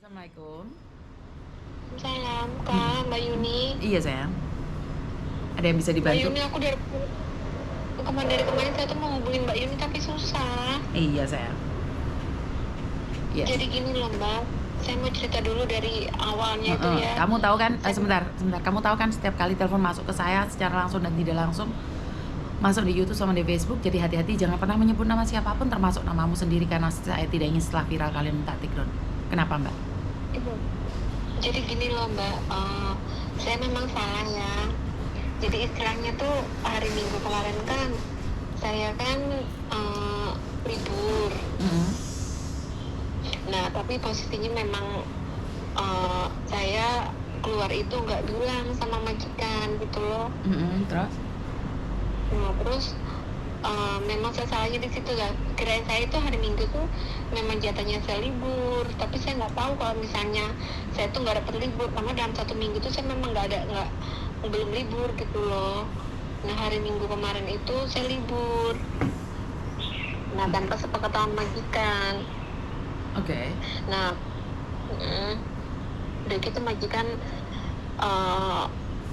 Assalamualaikum. Salam Mhm. Kak, Mbak Yuni. Iya sayang, ada yang bisa Mbak dibantu? Yuni, aku dari kemarin saya tuh mau hubungin Mbak Yuni tapi susah. Iya sayang. Iya. Jadi gini loh Mbak, saya mau cerita dulu dari awalnya itu Heeh. ya. Kamu tahu kan? Saya Sebentar, sebentar. Kamu tahu kan setiap kali telepon masuk ke saya secara langsung dan tidak langsung, masuk di YouTube sama di Facebook. Jadi hati-hati, jangan pernah menyebut nama siapapun, termasuk namamu sendiri karena saya tidak ingin setelah viral kalian minta take down. Kenapa Mbak? Ibu. Jadi gini loh Mbak, saya memang salah ya. Jadi istilahnya tuh hari Minggu kemarin kan saya kan libur. Mhm. Nah tapi posisinya memang saya keluar itu nggak bilang sama majikan gitu loh. Terus? Nah terus memang saya salahnya di situ kan. Kirain saya itu hari Minggu tuh memang jatahnya saya libur, tapi saya nggak tahu kalau misalnya saya tuh nggak dapat libur karena dalam satu minggu tuh saya memang nggak belum libur gitu loh. Nah hari Minggu kemarin itu saya libur. Nah tanpa sepengetahuan majikan. Oke. Nah udah gitu majikan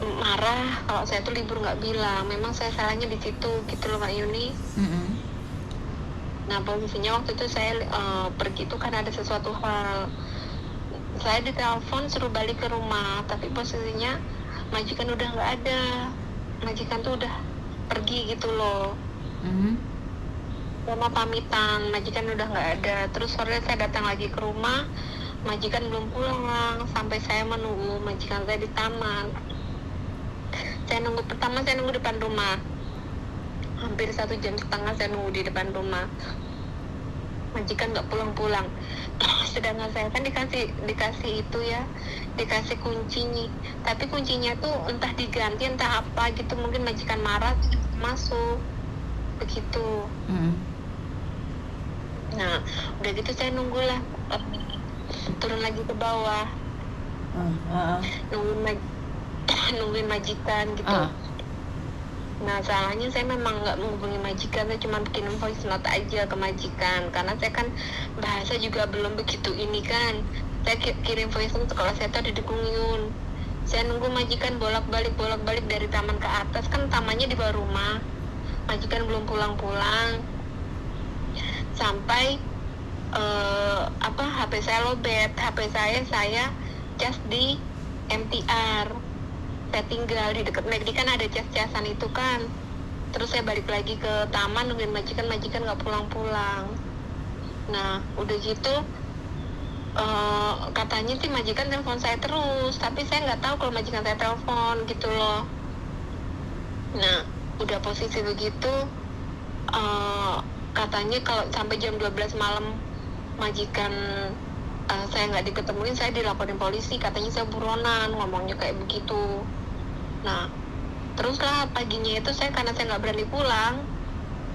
marah kalau saya tuh libur nggak bilang. Memang saya salahnya di situ gitu loh Mbak Yuni. Nah posisinya waktu itu saya pergi itu kan ada sesuatu hal. Saya ditelepon suruh balik ke rumah, tapi posisinya majikan udah nggak ada. Majikan tuh udah pergi gitu loh. Saya mau pamitan, majikan udah nggak ada. Terus sore saya datang lagi ke rumah, majikan belum pulang. Sampai saya menunggu majikan saya di taman. Saya nunggu depan rumah. Hampir 1,5 jam saya nunggu di depan rumah. Majikan nggak pulang-pulang. Sedangkan saya kan dikasih itu ya, dikasih kunci. Tapi kuncinya tuh entah diganti entah apa gitu. Mungkin majikan marah masuk begitu. Nah udah gitu saya nunggulah, turun lagi ke bawah nungguin majikan gitu. Nah salahnya saya memang nggak menghubungi majikan, saya cuma bikin voice note aja ke majikan karena saya kan bahasa juga belum begitu ini kan. Saya kirim voice note kalau saya tuh ada di Kungyun. Saya nunggu majikan bolak-balik dari taman ke atas, kan tamannya di bawah rumah. Majikan belum pulang-pulang sampai HP saya lowbat. HP saya cas di MTR. Saya tinggal di dekat McD kan ada cas-casan itu kan. Terus saya balik lagi ke taman nungguin majikan nggak pulang-pulang. Nah udah gitu katanya sih majikan telepon saya terus, tapi saya nggak tahu kalau majikan saya telepon gitu loh. Nah udah posisi begitu, katanya kalau sampai jam 12 malam majikan saya nggak diketemuin, saya dilaporin polisi, katanya saya buronan, ngomongnya kayak begitu. Nah teruslah paginya itu karena saya nggak berani pulang,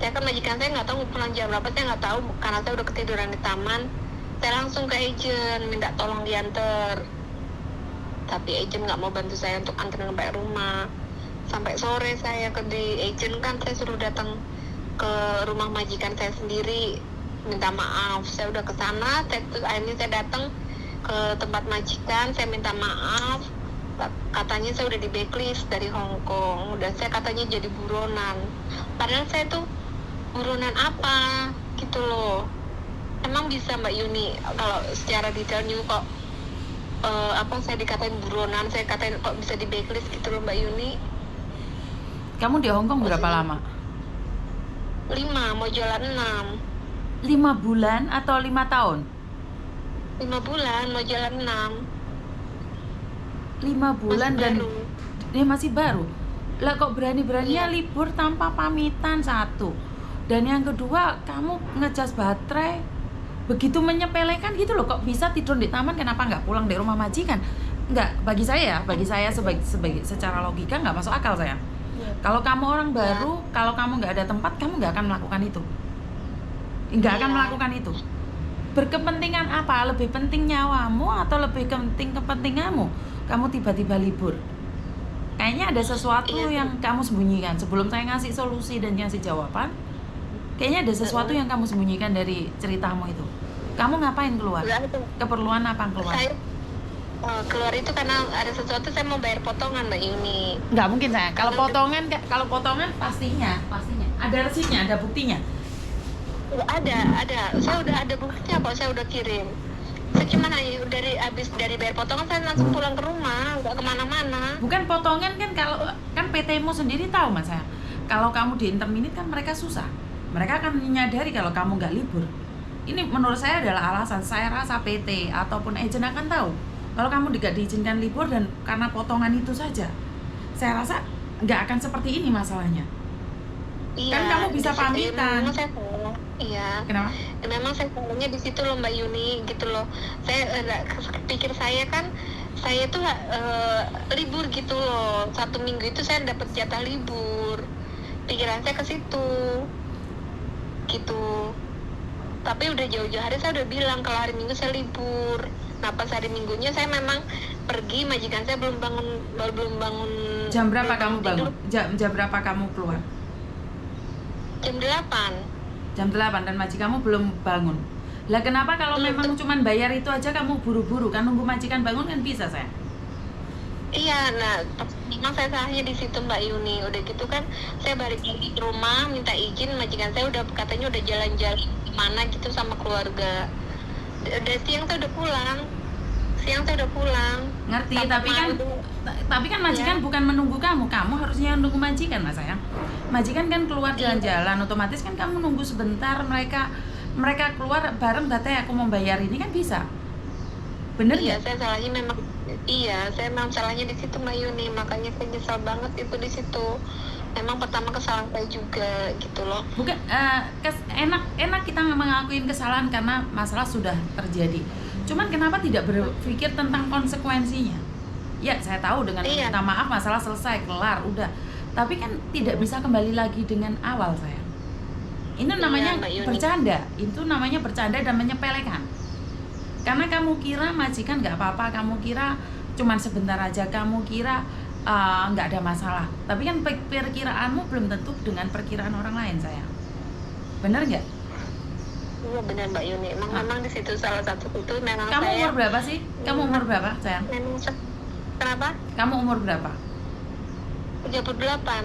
saya kan majikan saya nggak tahu pulang jam berapa, saya nggak tahu karena saya udah ketiduran di taman. Saya langsung ke agent minta tolong diantar, tapi agent nggak mau bantu saya untuk antar sampai rumah. Sampai sore saya ke di agent kan, saya suruh datang ke rumah majikan saya sendiri minta maaf. Saya udah ke sana, akhirnya saya datang ke tempat majikan, saya minta maaf. Katanya saya udah di blacklist dari Hong Kong, dan saya katanya jadi buronan. Padahal saya tuh buronan apa gitu loh. Emang bisa Mbak Yuni kalau secara detailnya kok saya dikatain buronan, saya katain kok bisa di blacklist gitu loh Mbak Yuni. Kamu di Hong Kong berapa lama? 5, mau jalan 6. 5 bulan atau 5 tahun? 5 bulan, mau jalan 6. 5 bulan dan dia masih baru. Lah kok berani-beraninya libur tanpa pamitan, satu. Dan yang kedua, kamu ngecas baterai begitu menyepelekan gitu loh. Kok bisa tidur di taman, kenapa nggak pulang di rumah majikan? Nggak, bagi saya sebagai secara logika nggak masuk akal saya. Kalau kamu orang baru, kalau kamu nggak ada tempat, kamu nggak akan melakukan itu. Nggak akan melakukan itu. Berkepentingan apa? Lebih penting nyawamu atau lebih penting kepentinganmu? Kamu tiba-tiba libur. Kayaknya ada sesuatu yang kamu sembunyikan. Sebelum saya ngasih solusi dan ngasih jawaban, kayaknya ada sesuatu yang kamu sembunyikan dari ceritamu itu. Kamu ngapain keluar? Nggak ada. Keperluan apa keluar? Saya keluar itu karena ada sesuatu, saya mau bayar potongan Mbak Yuni. Nggak mungkin saya. Kalau Karena- potongan pastinya ada resitnya, ada buktinya. Ada. Saya udah ada buktinya kok, saya udah kirim. Saya cuma hanya dari bayar potongan saya langsung pulang ke rumah, nggak kemana-mana. Bukan potongan kan, kalau kan PT-mu sendiri tahu Mas saya. Kalau kamu di interminit kan mereka susah. Mereka akan menyadari kalau kamu nggak libur. Ini menurut saya adalah alasan. Saya rasa PT ataupun agent akan tahu kalau kamu tidak diizinkan libur dan karena potongan itu saja. Saya rasa nggak akan seperti ini masalahnya. Iya, Kan kamu bisa di situ, pamitan. memang saya salah. Iya. Kenapa? Memang saya salahnya di situ loh Mbak Yuni, gitu loh. Saya pikir saya kan saya tuh libur gitu loh. 1 minggu itu saya dapat jatah libur. Pikiran saya ke situ. Gitu. Tapi udah jauh-jauh hari saya udah bilang kalau hari Minggu saya libur. Nah, pas hari Minggunya saya memang pergi, majikan saya belum bangun. Jam berapa belum kamu tidur. bangun? Jam berapa kamu keluar? Jam 8. Jam 8 dan majikanmu belum bangun. Lah kenapa kalau Belum. memang cuman bayar itu aja kamu buru-buru? Kan nunggu majikan bangun kan bisa saya. Iya, nah memang saya salahnya di situ Mbak Yuni. Udah gitu kan saya balik lagi ke rumah minta izin, majikan saya udah katanya udah jalan-jalan kemana gitu sama keluarga. Udah siang saya udah pulang. Ngerti, Sampai tapi kan majikan Ya. bukan menunggu kamu harusnya yang nunggu majikan Mas sayang. Majikan kan keluar jalan-jalan, otomatis kan kamu nunggu sebentar, mereka keluar bareng, datanya aku mau bayar ini kan bisa. Bener Iya, nggak? saya memang salahnya di situ Mbak Yuni, makanya saya nyesal banget itu di situ. Memang pertama kesalahan saya juga gitu loh. Bukan enak kita mengakuin kesalahan karena masalah sudah terjadi. Cuman kenapa tidak berpikir tentang konsekuensinya? Ya, saya tahu dengan Iya. minta maaf masalah selesai, kelar, udah. Tapi kan tidak bisa kembali lagi dengan awal, saya. Itu namanya Mbak Yuni. bercanda. Itu namanya bercanda dan menyepelekan. Karena kamu kira majikan nggak apa-apa, kamu kira cuman sebentar aja, kamu kira nggak ada masalah. Tapi kan perkiraanmu belum tentu dengan perkiraan orang lain, sayang. Bener nggak? Iya benar Mbak Yuni. Memang di situ salah satu itu memang Kamu saya. umur berapa sih? Kamu umur berapa, sayang? Kenapa? Kamu umur berapa? 38.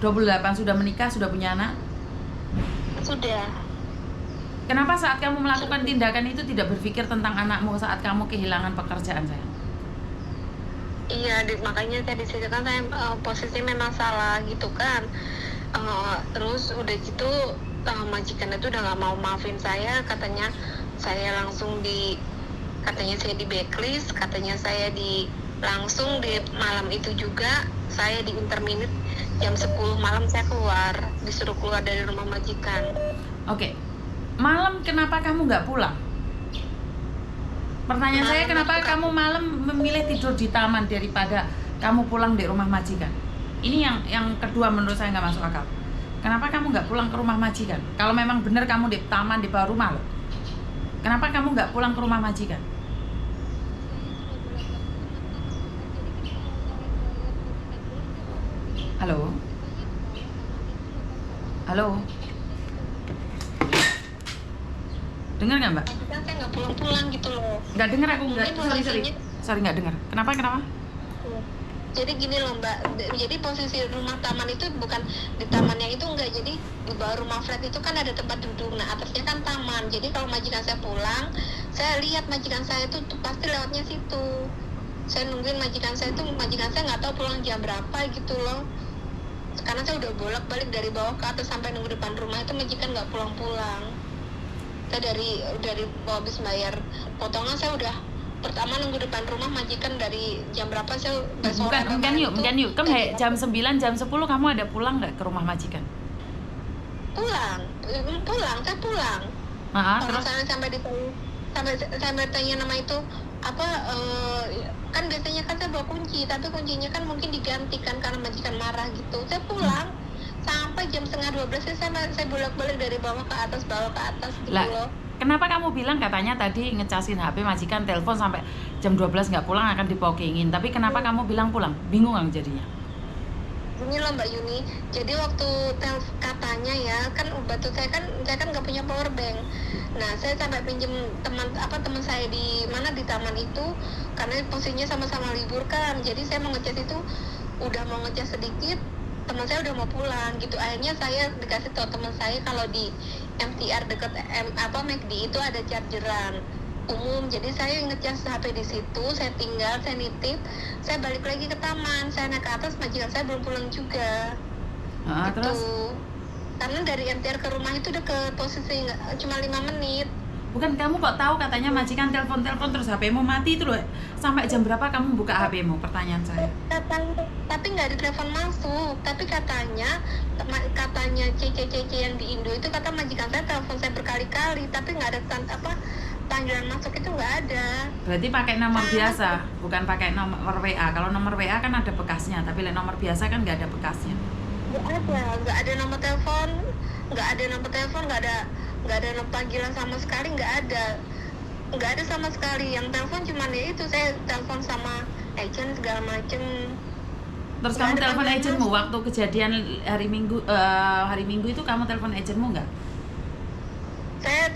28, sudah menikah, sudah punya anak? Sudah. Kenapa saat kamu melakukan tindakan itu tidak berpikir tentang anakmu saat kamu kehilangan pekerjaan, sayang? Iya, makanya saya di situ kan saya posisi memang salah gitu kan. Terus udah gitu majikan itu udah nggak mau maafin saya, katanya saya langsung katanya saya di blacklist, katanya saya langsung di malam itu juga saya di interminit jam 10 malam saya disuruh keluar dari rumah majikan. Oke. Malam kenapa kamu nggak pulang? Pertanyaan saya, Malam kenapa aku kamu malam memilih tidur di taman daripada kamu pulang di rumah majikan? Ini yang kedua menurut saya nggak masuk akal. Kenapa kamu nggak pulang ke rumah majikan? Kalau memang benar kamu di taman di bawah rumah loh. Kenapa kamu nggak pulang ke rumah majikan? Halo? Halo? Dengar nggak Mbak? Tapi kan saya nggak pulang-pulang gitu loh. Nggak dengar aku, nggak. Mungkin Sorry nggak dengar. Kenapa? Jadi gini loh Mbak, jadi posisi rumah taman itu bukan di tamannya itu enggak, jadi di bawah rumah flat itu kan ada tempat duduk, nah atasnya kan taman. Jadi kalau majikan saya pulang, saya lihat majikan saya itu pasti lewatnya situ. Saya nungguin majikan saya nggak tahu pulang jam berapa gitu loh. Karena saya udah bolak-balik dari bawah ke atas sampai nunggu depan rumah itu majikan nggak pulang-pulang. Saya dari habis bayar potongan saya udah pertama nunggu depan rumah majikan dari jam berapa saya Bukan yuk. Kan jam 9, jam 10 kamu ada pulang nggak ke rumah majikan? Pulang, saya pulang. Terus? Sampai tanya nama itu apa kan biasanya kan saya bawa kunci, tapi kuncinya kan mungkin digantikan karena majikan marah gitu. Saya pulang sampai jam 11:30 saya bolak-balik dari bawah ke atas gitu loh. Kenapa kamu bilang katanya tadi ngecasin HP majikan, telepon sampai jam 12 nggak pulang akan dipokingin, tapi kenapa kamu bilang pulang? Bingung kan jadinya? Gini loh Mbak Yuni, jadi waktu katanya ya kan batu saya kan nggak punya power bank. Nah saya sampai pinjem teman saya di mana di taman itu karena posisinya sama-sama libur kan. Jadi saya mau ngecas itu udah mau ngecas sedikit, teman saya udah mau pulang gitu. Akhirnya saya dikasih tahu teman saya kalau di MTR deket McD itu ada chargeran umum. Jadi saya ngecas HP di situ, saya tinggal, saya nitip, saya balik lagi ke taman, saya naik ke atas, majikan saya belum pulang juga. Gitu. Terus karena dari MTR ke rumah itu deket, posisi cuma 5 menit. Bukan, kamu kok tahu katanya majikan telepon terus HP-mu mati itu loh. Sampai jam berapa kamu buka HP-mu? Pertanyaan saya. Tapi nggak ada telepon masuk. Tapi katanya CC yang di Indo itu kata majikan saya telepon saya berkali-kali, tapi nggak ada panggilan masuk itu nggak ada. Berarti pakai nomor biasa, bukan pakai nomor WA. Kalau nomor WA kan ada bekasnya, tapi nomor biasa kan nggak ada bekasnya. Nggak ada nomor telepon, nggak ada nomor panggilan sama sekali, nggak ada sama sekali. Yang telepon cuma ya itu, saya telepon sama agent segala macem. Terus kamu telepon agentmu waktu kejadian hari Minggu itu, kamu telepon agentmu nggak? Saya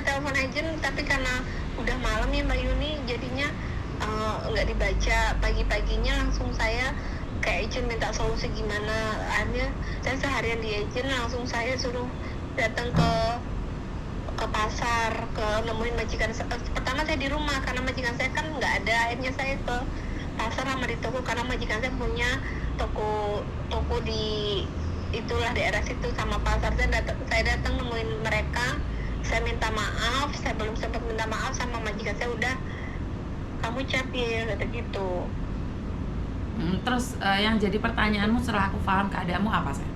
telepon agent, tapi karena udah malam ya Mbak Yuni, jadinya nggak dibaca. Pagi-paginya langsung saya ke agent minta solusi gimana. Akhirnya saya seharian di agent, langsung saya suruh datang ke pasar, nemuin majikan. Pertama saya di rumah karena majikan saya kan nggak ada. Akhirnya saya ke pasar sama di toko karena majikan saya punya toko di itulah daerah situ sama pasar. Saya datang nemuin mereka, saya minta maaf, saya belum sempat minta maaf sama majikan saya, udah kamu capir kata gitu. Terus yang jadi pertanyaanmu setelah aku paham keadaanmu apa sih?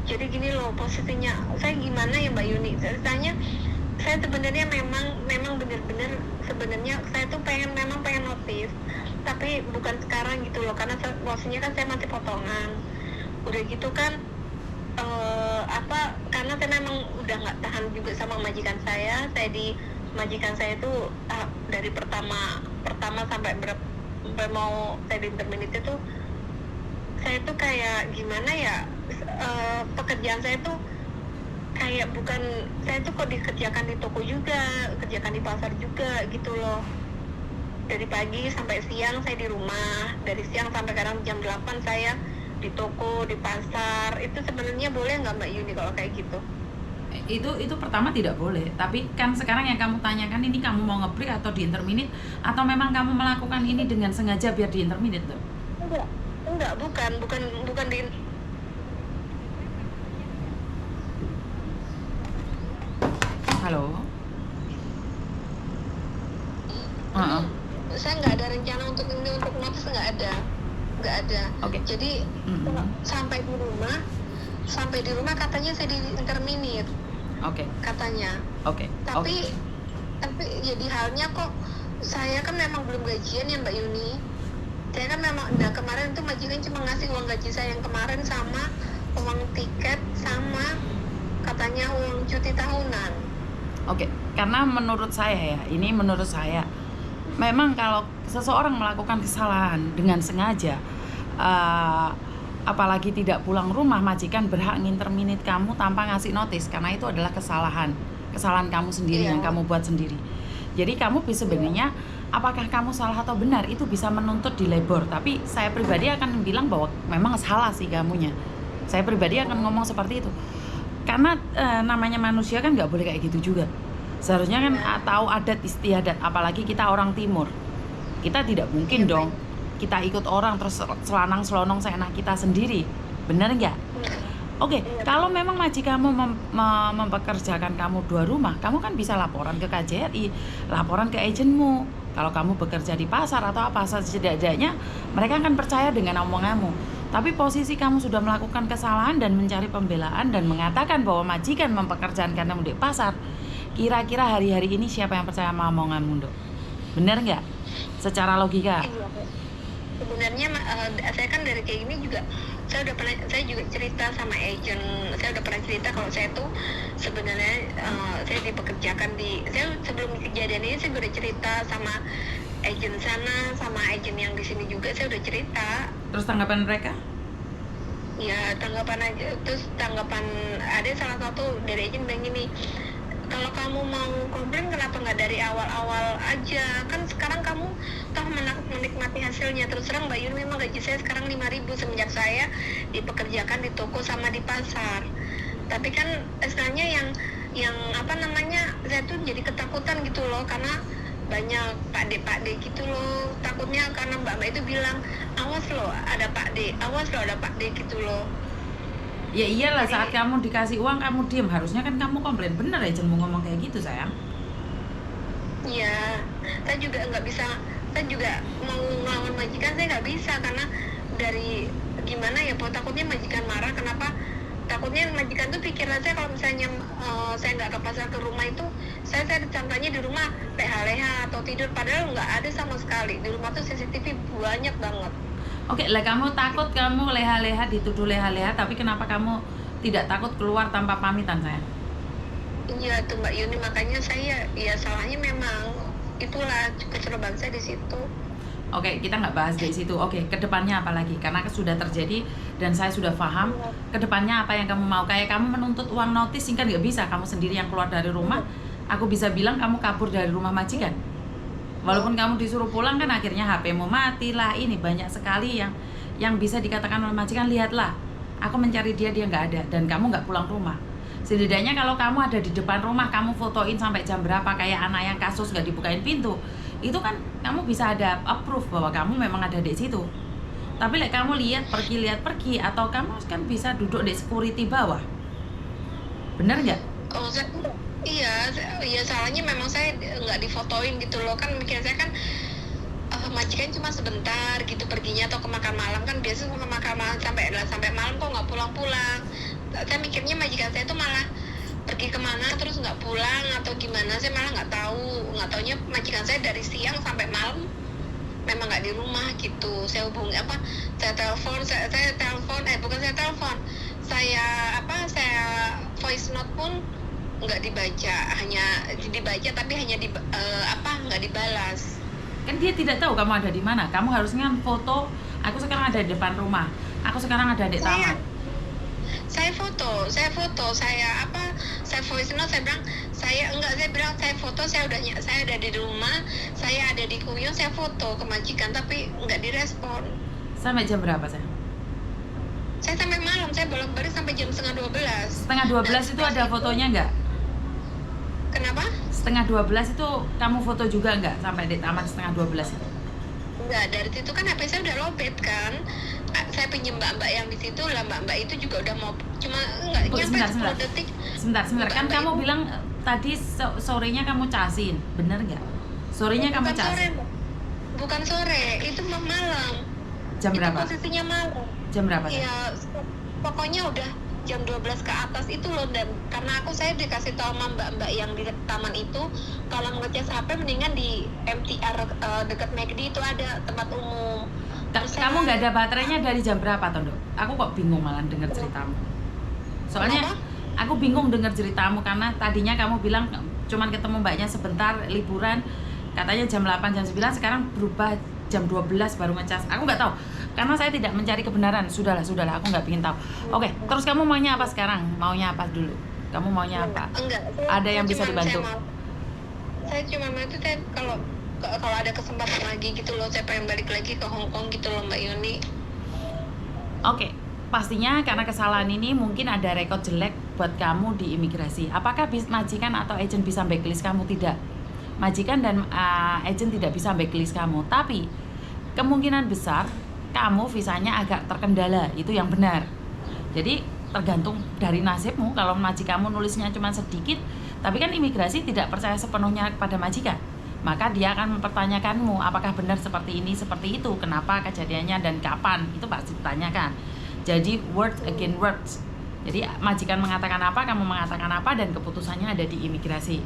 Jadi gini loh posisinya, saya gimana ya Mbak Yuni, ceritanya saya sebenarnya memang benar-benar sebenarnya saya tuh pengen notif, tapi bukan sekarang gitu loh, karena posisinya kan saya masih potongan. Udah gitu kan karena saya memang udah nggak tahan juga sama majikan saya di majikan saya itu dari pertama sampai mau saya di interminit itu, saya tuh kayak gimana ya, pekerjaan saya tuh kayak bukan, saya tuh kok dikerjakan di toko juga, kerjakan di pasar juga gitu loh. Dari pagi sampai siang saya di rumah, dari siang sampai kadang jam 8 saya di toko, di pasar. Itu sebenarnya boleh nggak Mbak Yuni kalau kayak gitu? Itu pertama tidak boleh, tapi kan sekarang yang kamu tanyakan ini kamu mau nge-break atau di interminit, atau memang kamu melakukan ini dengan sengaja biar di interminit tuh? Enggak, bukan di. Halo? Saya nggak ada rencana untuk notis, nggak ada. Okay. Jadi sampai di rumah katanya saya di interminit. Oke. Katanya. Oke. Tapi jadi halnya kok saya kan memang belum gajian ya Mbak Yuni. Saya kan memang kemarin itu majikan cuma ngasih uang gaji saya yang kemarin sama uang tiket sama katanya uang cuti tahunan. Oke, karena menurut saya memang kalau seseorang melakukan kesalahan dengan sengaja, apalagi tidak pulang rumah, majikan berhak nginterminit kamu tanpa ngasih notis, karena itu adalah kesalahan kamu sendiri yang kamu buat sendiri. Jadi kamu bisa sebenarnya apakah kamu salah atau benar itu bisa menuntut di labor, tapi saya pribadi akan bilang bahwa memang salah sih kamunya. Saya pribadi akan ngomong seperti itu. Karena namanya manusia kan nggak boleh kayak gitu juga. Seharusnya kan tahu adat istiadat, apalagi kita orang timur. Kita tidak mungkin dong kita ikut orang terus selanang-selonong seenak kita sendiri. Benar nggak? Oke, kalau memang majikanmu mempekerjakan kamu 2 rumah, kamu kan bisa laporan ke KJRI, laporan ke agenmu. Kalau kamu bekerja di pasar atau apa, setidaknya mereka akan percaya dengan omonganmu. Tapi posisi kamu sudah melakukan kesalahan dan mencari pembelaan dan mengatakan bahwa majikan mempekerjakan kamu di pasar, kira-kira hari-hari ini siapa yang percaya sama omonganmu, Dok? Bener nggak? Secara logika. Iya. Sebenarnya saya kan dari kayak gini juga, saya juga cerita sama agent, saya udah pernah cerita kalau saya tuh sebenarnya saya dipekerjakan saya sebelum kejadian ini saya udah cerita sama agent sana sama agent yang di sini juga saya udah cerita. Terus tanggapan mereka? Ya tanggapan aja, terus tanggapan ada salah satu dari agent bilang gini, kalau kamu mau komplain kenapa nggak dari awal-awal aja, kan sekarang kamu toh menikmati hasilnya. Terus terang Mbak Yuni, memang gaji saya sekarang 5.000 semenjak saya dipekerjakan di toko sama di pasar. Tapi kan istilahnya yang apa namanya, saya tuh jadi ketakutan gitu loh, karena banyak Pak D gitu loh. Takutnya karena Mbak itu bilang, awas loh ada Pak D, awas loh ada Pak D gitu loh. Ya iyalah, Jadi, saat kamu dikasih uang kamu diem, harusnya kan kamu komplain. Bener agentmu ngomong kayak gitu sayang. ya, saya juga nggak bisa, saya juga mau ngelawan majikan saya nggak bisa, karena dari gimana ya, po, takutnya majikan marah. Kenapa? Takutnya majikan tuh pikiran saya kalau misalnya saya nggak ke pasar, ke rumah itu, saya contohnya di rumah leha-leha atau tidur, padahal nggak ada sama sekali. Di rumah tuh CCTV banyak banget. Oke lah, kamu takut kamu leha-leha, dituduh leha-leha, tapi kenapa kamu tidak takut keluar tanpa pamitan sayang? Iya tuh Mbak Yuni, makanya saya ya salahnya memang itulah kecerobohan saya di situ. Oke, kita nggak bahas dari situ. Oke, kedepannya apa lagi? Karena sudah terjadi dan saya sudah paham. Kedepannya apa yang kamu mau? Kayak kamu menuntut uang notis, kan nggak bisa. Kamu sendiri yang keluar dari rumah. Aku bisa bilang kamu kabur dari rumah majikan. Walaupun kamu disuruh pulang kan akhirnya HP-mu mati lah. Ini banyak sekali yang bisa dikatakan oleh majikan. Lihatlah, aku mencari dia nggak ada dan kamu nggak pulang rumah. Setidaknya kalau kamu ada di depan rumah, kamu fotoin sampai jam berapa, kayak anak yang kasus nggak dibukain pintu, itu kan kamu bisa ada approve bahwa kamu memang ada di situ. Tapi kamu lihat pergi, atau kamu kan bisa duduk di security bawah. Bener nggak? Oh, iya, salahnya memang saya nggak difotoin gitu loh, kan mikir saya kan majikan cuma sebentar gitu perginya, atau ke makan malam kan biasa ke makan malam sampai malam kok nggak pulang-pulang. Saya mikirnya majikan saya tuh malah pergi kemana terus nggak pulang atau gimana, saya malah nggak taunya majikan saya dari siang sampai malam memang nggak di rumah gitu. Saya hubungi saya telepon, saya voice note pun nggak dibaca, hanya dibaca tapi hanya nggak dibalas. Kan dia tidak tahu kamu ada di mana. Kamu harusnya foto, aku sekarang ada di depan rumah, aku sekarang ada di taman. Saya foto, saya voice note, saya bilang saya foto, saya ada di rumah, saya ada di Kuyong, saya foto ke majikan tapi nggak direspon. Sampai jam berapa sayang? Saya sampai malam, saya bolak-balik sampai jam 11:30. Setengah 12 itu ada fotonya nggak? Kenapa? Setengah 12 itu kamu foto juga nggak sampai di taman setengah 12 itu? Enggak, dari situ kan HP saya udah lowbat kan. Saya pinjem mbak-mbak yang di situ lah, mbak-mbak itu juga udah mau, cuma nggak nyampe 10 detik. Sebentar, kan kamu bilang tadi sorenya kamu casin, bener nggak? Sorenya kamu casin? Bukan sore, itu malam. Jam berapa? Itu posisinya malam. Jam berapa? Iya, pokoknya udah jam 12 ke atas itu loh. Dan karena saya dikasih tahu sama mbak-mbak yang di taman itu, kalau ngecas HP mendingan di MTR dekat McD itu ada tempat umum. Kamu nggak ada baterainya dari jam berapa, Tondo? Aku kok bingung malah dengar ceritamu. Soalnya aku bingung dengar ceritamu karena tadinya kamu bilang cuman ketemu mbaknya sebentar liburan, katanya jam 8, jam 9, sekarang berubah jam 12 baru ngecas. Aku nggak tahu karena saya tidak mencari kebenaran. Sudahlah, aku nggak ingin tahu. Oke, terus kamu maunya apa sekarang? Maunya apa dulu? Kamu maunya apa? Enggak, ada yang bisa dibantu? Saya cuma mau itu, kalau ada kesempatan lagi gitu loh, saya pengen balik lagi ke Hong Kong gitu loh Mbak Yuni. Oke, pastinya karena kesalahan ini mungkin ada rekod jelek buat kamu di imigrasi. Apakah majikan atau agent bisa backlist kamu? Tidak. Majikan dan agent tidak bisa backlist kamu, tapi kemungkinan besar kamu visanya agak terkendala, itu yang benar. Jadi tergantung dari nasibmu. Kalau majikanmu nulisnya cuma sedikit, tapi kan imigrasi tidak percaya sepenuhnya kepada majikan, maka dia akan mempertanyakanmu apakah benar seperti ini, seperti itu, kenapa kejadiannya dan kapan, itu pasti ditanyakan. Jadi words against words. Jadi majikan mengatakan apa, kamu mengatakan apa, dan keputusannya ada di imigrasi.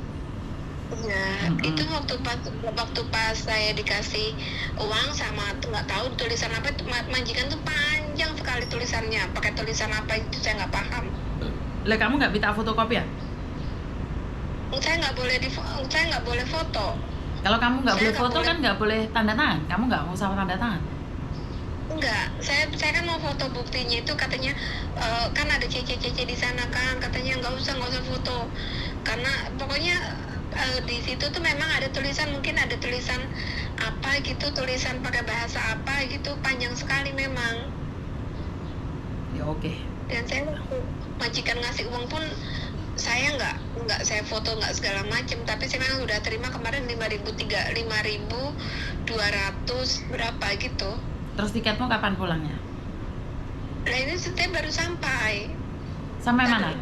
Nah, itu waktu pas saya dikasih uang sama nggak tahu tulisan apa, majikan tuh panjang sekali tulisannya, pakai tulisan apa itu saya nggak paham. Lah kamu nggak minta fotokopi ya? Saya nggak boleh foto. Kalau kamu nggak Saya boleh nggak foto boleh. kan nggak boleh tanda tangan. Kamu nggak mau sama tanda tangan. Enggak, saya kan mau foto buktinya itu katanya kan ada CC di sana kan, katanya nggak usah foto karena pokoknya di situ tuh memang ada tulisan, mungkin ada tulisan apa gitu, tulisan pakai bahasa apa gitu, panjang sekali memang. Ya oke. Dan saya waktu majikan ngasih uang pun saya nggak saya foto nggak segala macem, tapi saya memang udah terima kemarin 5.200 berapa gitu. Terus tiketmu kapan pulangnya? Nah ini saya baru sampai. Sampai mana?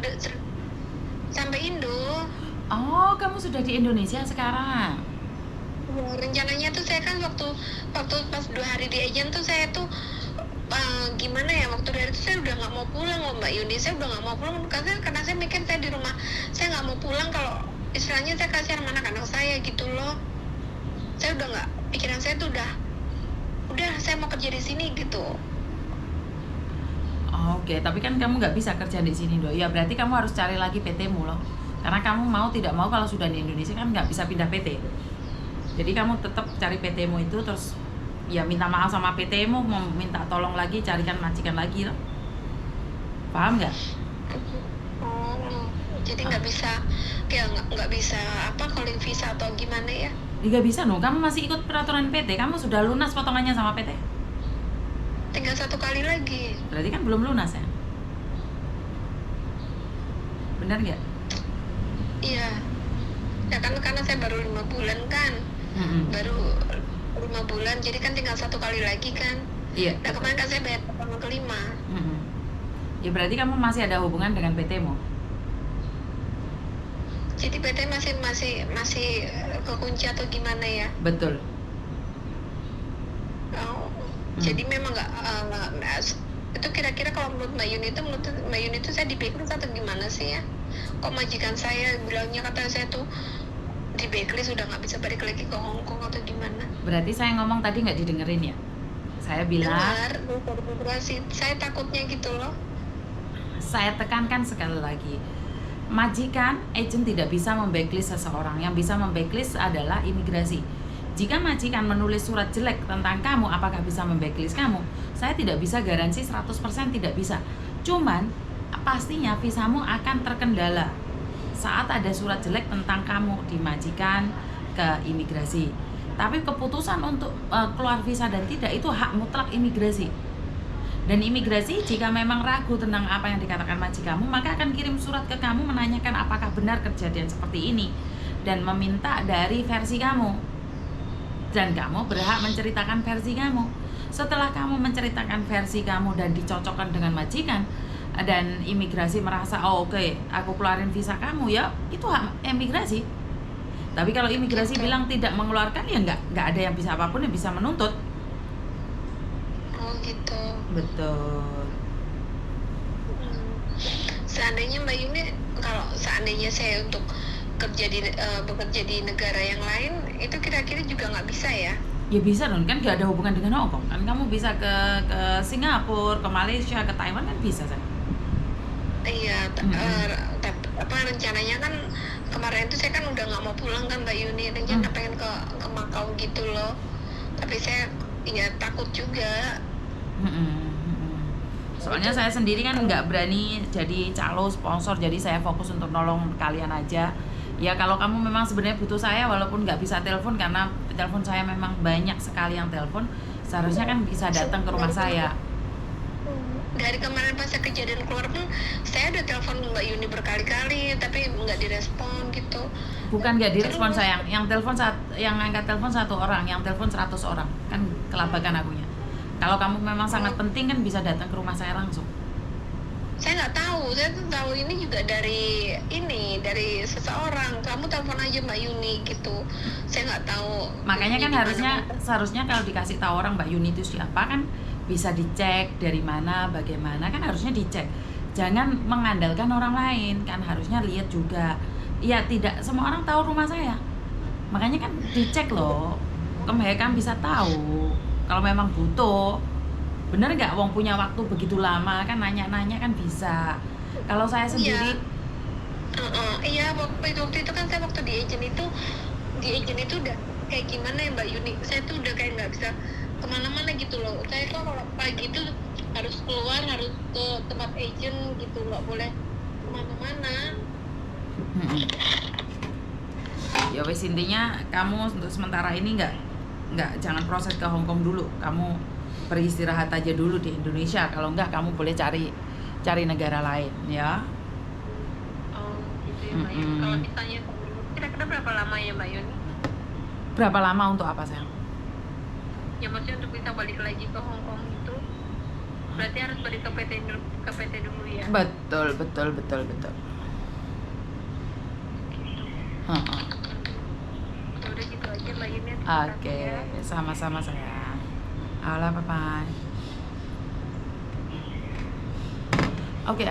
Sampai Indo. Oh, kamu sudah di Indonesia sekarang. Ya, rencananya tuh saya kan waktu pas 2 hari di agent tuh saya tuh gimana ya, waktu dari itu saya udah nggak mau pulang loh Mbak Yuni, saya udah nggak mau pulang karena saya mikir saya di rumah, saya nggak mau pulang kalau istilahnya saya kasihan sama anak-anak saya gitu loh. Saya udah nggak, pikiran saya tuh udah saya mau kerja di sini gitu. Oke, tapi kan kamu nggak bisa kerja di sini dong. Ya berarti kamu harus cari lagi PT-mu loh. Karena kamu mau tidak mau kalau sudah di Indonesia kan nggak bisa pindah PT. Jadi kamu tetap cari PT-mu itu, terus ya minta maaf sama PT-mu, mau minta tolong lagi carikan majikan lagi loh. Paham nggak? Oh, jadi nggak bisa, ya nggak bisa apa calling visa atau gimana ya? Nggak bisa loh. Kamu masih ikut peraturan PT. Kamu sudah lunas potongannya sama PT. Tinggal 1 kali lagi. Berarti kan belum lunas ya? Benar nggak? Iya. Ya kan karena saya baru 5 bulan kan. Baru 5 bulan, jadi kan tinggal 1 kali lagi kan. Iya. Nah kemarin kan saya bayar tahun kelima. Ya berarti kamu masih ada hubungan dengan PT-mu. Jadi PT masih kekunci atau gimana ya? Betul. Oh, jadi memang nggak itu kira-kira kalau menurut Mbak Yuni itu saya di blacklist atau gimana sih ya? Kok majikan saya bilangnya kata saya tuh di blacklist udah nggak bisa balik lagi ke Hong Kong atau gimana? Berarti saya ngomong tadi nggak didengerin ya? Saya bilang, Dengar, dari migrasi. Saya takutnya gitu loh. saya tekankan sekali lagi, majikan, agent tidak bisa memblacklist seseorang. Yang bisa memblacklist adalah imigrasi. Jika majikan menulis surat jelek tentang kamu, apakah bisa memblacklist kamu? Saya tidak bisa garansi 100% tidak bisa. Cuman pastinya visamu akan terkendala saat ada surat jelek tentang kamu di majikan ke imigrasi. Tapi keputusan untuk keluar visa dan tidak itu hak mutlak imigrasi. Dan imigrasi jika memang ragu tentang apa yang dikatakan majikanmu, maka akan kirim surat ke kamu menanyakan apakah benar kejadian seperti ini dan meminta dari versi kamu. Dan kamu berhak menceritakan versi kamu. Setelah kamu menceritakan versi kamu dan dicocokkan dengan majikan dan imigrasi merasa oke, aku keluarin visa kamu, ya itu hak imigrasi. Tapi kalau imigrasi bilang tidak mengeluarkan, ya nggak ada yang bisa apapun yang bisa menuntut. Oh gitu. Betul. Seandainya Mbak Yuni, kalau seandainya saya untuk bekerja di negara yang lain, itu kira-kira juga nggak bisa ya? Ya bisa dong, kan nggak ada hubungan dengan Hong Kong kan. Kamu bisa ke Singapura, ke Malaysia, ke Taiwan kan bisa kan? Iya, apa rencananya kan kemarin itu saya kan udah nggak mau pulang kan Mbak Yuni, rencana pengen ke Makau gitu loh. Tapi saya ya takut juga. Soalnya saya sendiri kan nggak berani jadi calo sponsor, jadi saya fokus untuk nolong kalian aja. Ya kalau kamu memang sebenarnya butuh saya, walaupun nggak bisa telepon karena telepon saya memang banyak sekali yang telepon, seharusnya kan bisa datang ke rumah saya. Dari kemarin pas saya kejadian keluar pun saya udah telepon Mbak Yuni berkali-kali, tapi nggak direspon gitu. Bukan nggak direspon sayang, yang angkat telepon 1 orang, yang telepon 100 orang, kan kelabakan akunya. Kalau kamu memang sangat penting kan bisa datang ke rumah saya langsung. Saya nggak tahu, saya tuh tahu ini juga dari seseorang. Kamu telepon aja Mbak Yuni gitu. Saya nggak tahu. Makanya kan seharusnya kalau dikasih tahu orang Mbak Yuni itu siapa kan bisa dicek dari mana, bagaimana, kan harusnya dicek. Jangan mengandalkan orang lain, kan harusnya lihat juga. Ya tidak semua orang tahu rumah saya. Makanya kan dicek loh. Kebanyakan bisa tahu. Kalau memang butuh, bener nggak wong punya waktu begitu lama kan nanya-nanya kan bisa. Kalau saya sendiri iya waktu itu kan saya waktu di agent itu kayak gimana ya Mbak Yuni, saya tuh udah kayak nggak bisa kemana-mana gitu loh. Saya tuh kalau pagi tuh harus keluar, harus ke tempat agent gitu, nggak boleh kemana-mana. Ya wes, intinya kamu untuk sementara ini nggak jangan proses ke Hong Kong dulu. Kamu beristirahat aja dulu di Indonesia. Kalau enggak kamu boleh cari negara lain ya. Oh gitu ya Mbak Yuni. Kalau ditanya kira-kira berapa lama ya Mbak Yuni? Berapa lama untuk apa sayang? Ya maksudnya untuk bisa balik lagi ke Hong Kong itu berarti harus balik ke PT dulu ya? Betul. Ya udah gitu aja Mbak Yuni. Oke, sama-sama sayang. Halo, bye-bye. Oke,